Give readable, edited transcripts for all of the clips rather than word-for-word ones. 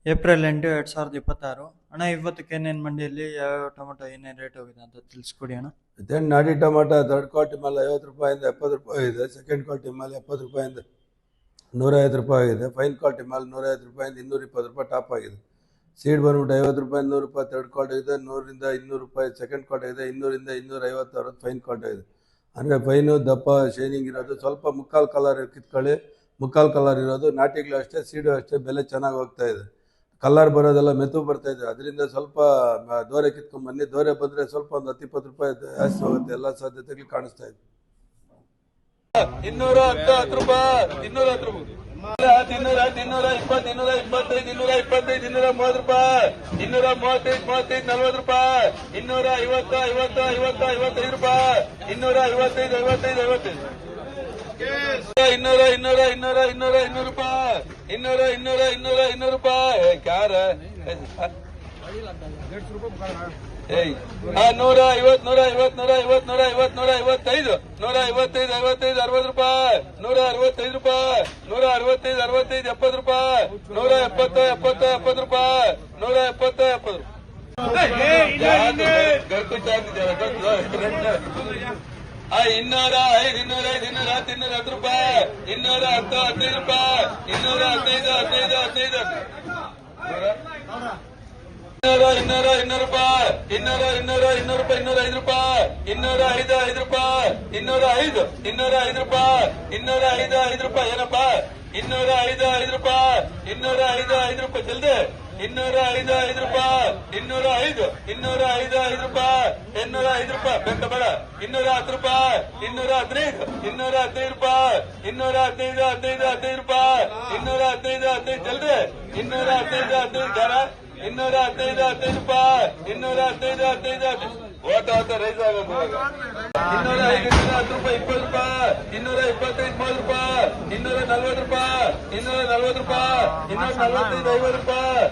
April 8, 2026 ಅಣ್ಣ. ಇವತ್ತಕ್ಕೆ ಏನೇನು ಮಂಡಿಯಲ್ಲಿ ಯಾವ್ಯಾವ ಟೊಮೆಟೊ ಏನೇನು ರೇಟ್ ಹೋಗಿದೆ ಅಂತ ತಿಳಿಸ್ಕೊಡಿ ಅಣ್ಣ. ಇದೇನು ನಾಟಿ ಟೊಮೆಟೊ ಥರ್ಡ್ ಕ್ವಾಲಿಟಿ ಮೇಲೆ 50 ರೂಪಾಯಿಂದ 70 ರೂಪಾಯಿ ಇದೆ. ಸೆಕೆಂಡ್ ಕ್ವಾಲಿಟಿ ಮೇಲೆ 70 ರೂಪಾಯಿಂದ 150 ರೂಪಾಯಿ ಆಗಿದೆ. ಫೈನ್ ಕ್ವಾಲಿಟಿ ಮೇಲೆ 150 ರೂಪಾಯಿಂದ 220 ರೂಪಾಯಿ ಟಾಪ್ ಆಗಿದೆ. ಸೀಡ್ ಬಂದ್ಬಿಟ್ಟು 50 ರೂಪಾಯಿ 100 ರೂಪಾಯಿ ಥರ್ಡ್ ಕ್ವಾಲಿಟಿ ಇದೆ. 100ರಿಂದ 200 ರೂಪಾಯಿ ಸೆಕೆಂಡ್ ಕ್ವಾಲಿಟಿ ಇದೆ. 200ರಿಂದ 250 ಫೈನ್ ಕ್ವಾಲಿಟಿ ಇದೆ. ಅಂದರೆ ಫೈನು ದಪ್ಪ ಶೈನಿಂಗ್ ಇರೋದು, ಸ್ವಲ್ಪ ಮುಕ್ಕಾಲು ಕಲರ್ ಕಿತ್ಕೊಳ್ಳಿ. ಮುಕ್ಕಾಲು ಕಲರ್ ಇರೋದು ನಾಟಿಗಳು ಅಷ್ಟೇ, ಸೀಡು ಅಷ್ಟೇ, ಬೆಲೆ ಚೆನ್ನಾಗಿ ಹೋಗ್ತಾ ಇದೆ. ಕಲರ್ ಬರೋದೆಲ್ಲ ಮೆತು ಬರ್ತಾ ಇದೆ. ಅದರಿಂದ ಸ್ವಲ್ಪ ದೋರೆ ಕಿತ್ಕೊಂಡ್ಬನ್ನಿ. ದೋರೆ ಬಂದರೆ ಸ್ವಲ್ಪ ಒಂದು 10-20 ರೂಪಾಯಿ ಜಾಸ್ತಿ ಹೋಗುತ್ತೆ. ಎಲ್ಲ ಸಾಧ್ಯತೆಗಳು ಕಾಣಿಸ್ತಾ ಇದೆ. 210 ರೂಪಾಯಿ, 210 ರೂಪಾಯಿ, 220, 225, 225, 230 ರೂಪಾಯಿ, 235, 35, 40 ರೂಪಾಯಿ, 250, 50, 50, 55 ರೂಪಾಯಿ, 255, 55, 55, 200, 200, 200, 200, 200 ರೂಪಾಯಿ, 200, 200, 200, 200 ರೂಪಾಯಿ. ಕ್ಯಾರ 150, 150, 150, 150, 155, 155, 60 ರೂಪಾಯಿ, 165 ರೂಪಾಯಿ, 165, 65, 70 ರೂಪಾಯಿ, 170, 70, 70 ರೂಪಾಯಿ, 170, 70 205, 210 ರೂಪಾಯಿ, 210, 15 ರೂಪಾಯಿ, 215, 15, 15, 200, 200 ರೂಪಾಯಿ, 200, 200, 200 ರೂಪಾಯಿ, 205 ರೂಪಾಯಿ, 205, 5 ರೂಪಾಯಿ, 205, 205 ರೂಪಾಯಿ, 205, 5 ರೂಪಾಯಿ. ಏನಪ್ಪಾ 205, 5 ರೂಪಾಯಿ, 205, 5 ರೂಪಾಯಿ ಜಲ್ದಿ. 205, 5 ರೂಪಾಯಿ, 205, 205, 5 ರೂಪಾಯಿ, 205 ರೂಪಾಯಿ. ಬೆಂಟ ಬೇಡ. 210 ರೂಪಾಯಿ, 215, 215 ರೂಪಾಯಿ, 215, 15, 15 ರೂಪಾಯಿ, 215, 15 ಜಲ್ದಿ. 215, 15 ಜನ, 215, 15 ರೂಪಾಯಿ, 215, 15 ಓಟ ಅಂತ ರೈಸ್ ಆಗೋದು. 205, 210 ರೂಪಾಯಿ, 20 ರೂಪಾಯಿ, 225, 30 ರೂಪಾಯಿ, 240 ರೂಪಾಯಿ, 240 ರೂಪಾಯಿ, 245, 50 ರೂಪಾಯಿ,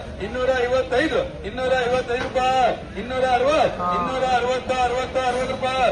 255, 255 ರೂಪಾಯಿ, 260, 260, 60 ರೂಪಾಯಿ.